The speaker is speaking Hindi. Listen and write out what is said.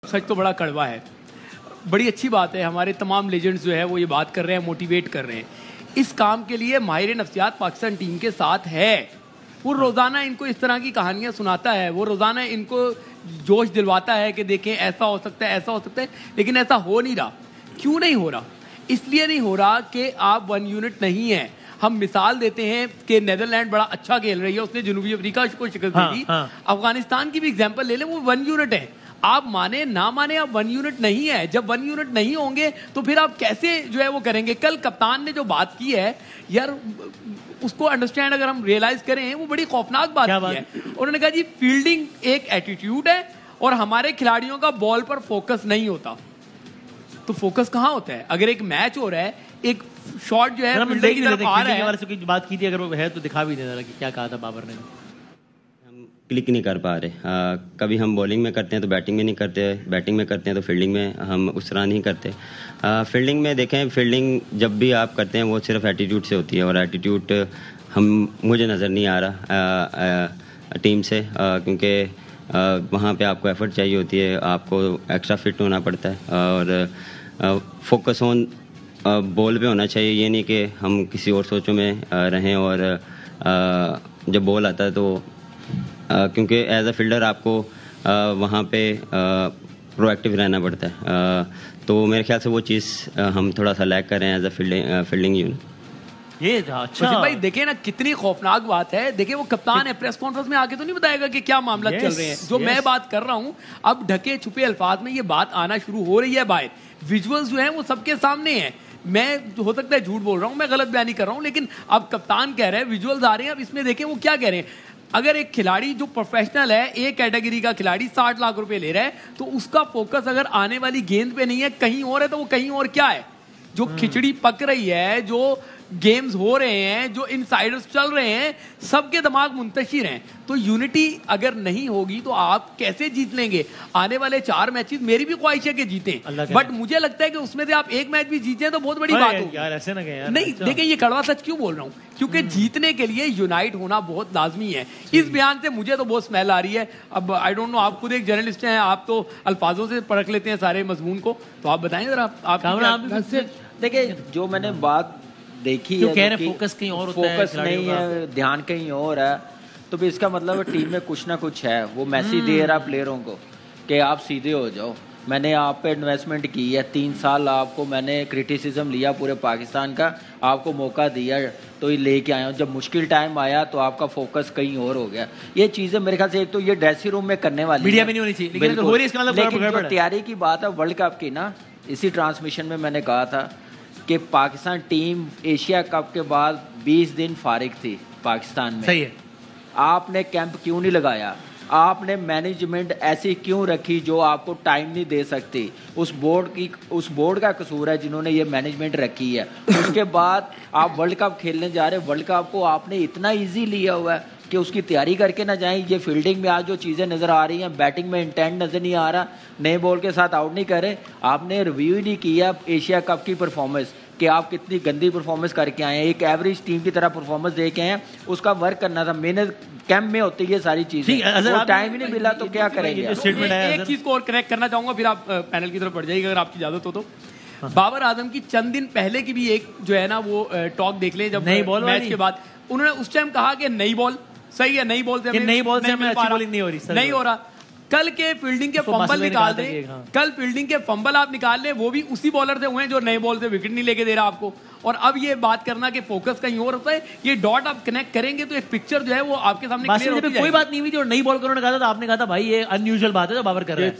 सच तो बड़ा कड़वा है। बड़ी अच्छी बात है, हमारे तमाम लेजेंड्स जो है वो ये बात कर रहे हैं, मोटिवेट कर रहे हैं। इस काम के लिए माहिर नफ्सियात पाकिस्तान टीम के साथ है। वो रोज़ाना इनको इस तरह की कहानियां सुनाता है, वो रोज़ाना इनको जोश दिलवाता है कि देखें ऐसा हो सकता है, ऐसा हो सकता है, लेकिन ऐसा हो नहीं रहा। क्यों नहीं हो रहा? इसलिए नहीं हो रहा कि आप वन यूनिट नहीं है। हम मिसाल देते हैं कि नेदरलैंड बड़ा अच्छा खेल रही है, उसने जनूबी अफ्रीका को शिकस्त दे दी। अफगानिस्तान की भी एग्जांपल ले लें, वो वन यूनिट है। आप माने ना माने, आप वन यूनिट नहीं है। जब वन यूनिट नहीं होंगे तो फिर आप कैसे जो है वो करेंगे? कल कप्तान ने जो बात की है यार, उसको अंडरस्टैंड अगर हम रियलाइज करें, वो बड़ी खौफनाक बात की है। उन्होंने कहा जी फील्डिंग एक एटीट्यूड है और हमारे खिलाड़ियों का बॉल पर फोकस नहीं होता। तो फोकस कहाँ होता है? अगर एक मैच हो रहा है, एक शॉट जो है फील्डर की तरफ आ रहा है, की बात की थी, अगर वो है तो दिखा भी देना कि क्या कहा था बाबर ने। हम क्लिक नहीं कर पा रहे। कभी हम बॉलिंग में करते हैं तो बैटिंग में नहीं करते, बैटिंग में करते हैं तो फील्डिंग में हम उस तरह नहीं करते। फील्डिंग में देखें, फील्डिंग जब भी आप करते हैं वो सिर्फ एटीट्यूड से होती है, और एटीट्यूड मुझे नज़र नहीं आ रहा टीम से, क्योंकि वहाँ पे आपको एफर्ट चाहिए होती है, आपको एक्स्ट्रा फिट होना पड़ता है, और फोकस ऑन बॉल पे होना चाहिए। ये नहीं कि हम किसी और सोचों में रहें, और जब बॉल आता है तो क्योंकि एज अ फील्डर आपको वहाँ पे प्रोएक्टिव रहना पड़ता है, तो मेरे ख्याल से वो चीज़ हम थोड़ा सा लैक कर रहे हैं एज अ फील्डिंग यूनिट। ये अच्छा भाई देखे ना कितनी खौफनाक बात है। देखिए वो कप्तान है, प्रेस कॉन्फ्रेंस में आके तो नहीं बताएगा कि क्या मामला चल रहे हैं। जो मैं बात कर रहा हूं, अब ढके छुपे अल्फाज में ये बात आना शुरू हो रही है बाहर। विजुअल्स जो है वो सबके सामने है। मैं हो सकता है झूठ बोल रहा हूं, मैं गलत बयानी कर रहा हूं, लेकिन अब कप्तान कह रहे हैं, विजुअल्स आ रहे हैं। अब इसमें देखें वो क्या कह रहे हैं। अगर एक खिलाड़ी जो प्रोफेशनल है, एक कैटेगरी का खिलाड़ी 60 लाख रुपए ले रहा है, तो उसका फोकस अगर आने वाली गेंद पे नहीं है, कहीं और है, तो वो कहीं और क्या है? जो खिचड़ी पक रही है, जो गेम्स हो रहे हैं, जो इनसाइडर्स चल रहे हैं, सबके दिमाग मुंतशिर हैं। तो यूनिटी अगर नहीं होगी तो आप कैसे जीत लेंगे? आने वाले 4 मैचेस मेरी भी ख्वाहिश है कि जीतें, बट मुझे लगता है कि उसमें से आप एक मैच भी जीत जाए तो बहुत बड़ी बात होगी यार। ऐसे ना यार, नहीं देखिए ये कड़वा सच क्यों बोल रहा हूँ, क्योंकि जीतने के लिए यूनाइट होना बहुत लाजमी है। इस बयान से मुझे तो बहुत स्मेल आ रही है। अब आई डोंट नो, आप खुद एक जर्नलिस्ट हैं, आप तो अल्फाजों से परख लेते हैं सारे मजमून को, तो आप बताएं जरा। आप देखिए जो मैंने बात देखी है, कह रहे फोकस कहीं और होता है, फोकस नहीं है, ध्यान कहीं और है, तो भी इसका मतलब टीम में कुछ ना कुछ है। वो मैसेज दे रहा प्लेयरों को कि आप सीधे हो जाओ। मैंने आप पे इन्वेस्टमेंट की है, 3 साल आपको मैंने क्रिटिसिज्म लिया पूरे पाकिस्तान का, आपको मौका दिया तो ये लेके आया हूँ। जब मुश्किल टाइम आया तो आपका फोकस कहीं और हो गया। ये चीज़ें मेरे ख्याल से एक तो ये ड्रेसिंग रूम में करने वाली मीडिया में नहीं होनी चाहिए, लेकिन हो रही है इसका मतलब। लेकिन जो तैयारी की बात है वर्ल्ड कप की ना, इसी ट्रांसमिशन में मैंने कहा था कि पाकिस्तान टीम एशिया कप के बाद 20 दिन फारिग थी पाकिस्तान में। सही है। आपने कैंप क्यों नहीं लगाया? आपने मैनेजमेंट ऐसी क्यों रखी जो आपको टाइम नहीं दे सकती? उस बोर्ड का कसूर है जिन्होंने ये मैनेजमेंट रखी है। उसके बाद आप वर्ल्ड कप खेलने जा रहे हैं, वर्ल्ड कप को आपने इतना ईजी लिया हुआ है कि उसकी तैयारी करके ना जाएं। ये फील्डिंग में आज जो चीज़ें नज़र आ रही हैं, बैटिंग में इंटेंट नज़र नहीं आ रहा, नए बॉल के साथ आउट नहीं करे। आपने रिव्यू ही नहीं किया एशिया कप की परफॉर्मेंस कि आप कितनी गंदी परफॉर्मेंस करके आए हैं, एक एवरेज टीम की तरह परफॉर्मेंस दे के आए। उसका वर्क करना था, मेहनत कैंप में होती है सारी चीजें, टाइम ही नहीं मिला तो क्या करेंगे? एक चीज को और कनेक्ट करना चाहूंगा, फिर आप पैनल की तरफ बढ़ जाइएगा अगर आपकी इजाजत हो तो। बाबर आजम की चंद दिन पहले की भी एक जो है ना वो टॉक देख लें, जब मैच के बाद उन्होंने उस टाइम कहा कि नई बॉल सही है, नई बॉल से नई बॉल से अच्छी बॉलिंग नहीं हो रहा। कल के फील्डिंग के फंबल निकाल दें, कल फील्डिंग के फंबल आप निकाल लें, वो भी उसी बॉलर से हुए हैं जो नए बॉल से विकेट नहीं लेके दे रहा आपको। और अब ये बात करना कि फोकस कहीं और होता है, ये डॉट आप कनेक्ट करेंगे तो एक पिक्चर जो है वो आपके सामने क्लियर होती जाएगी। कोई बात नहीं हुई थी और नई बॉल को उन्होंने कहा था, तो आपने कहा था भाई ये अनयूजुअल बात है जो बाबर कर रहे हैं।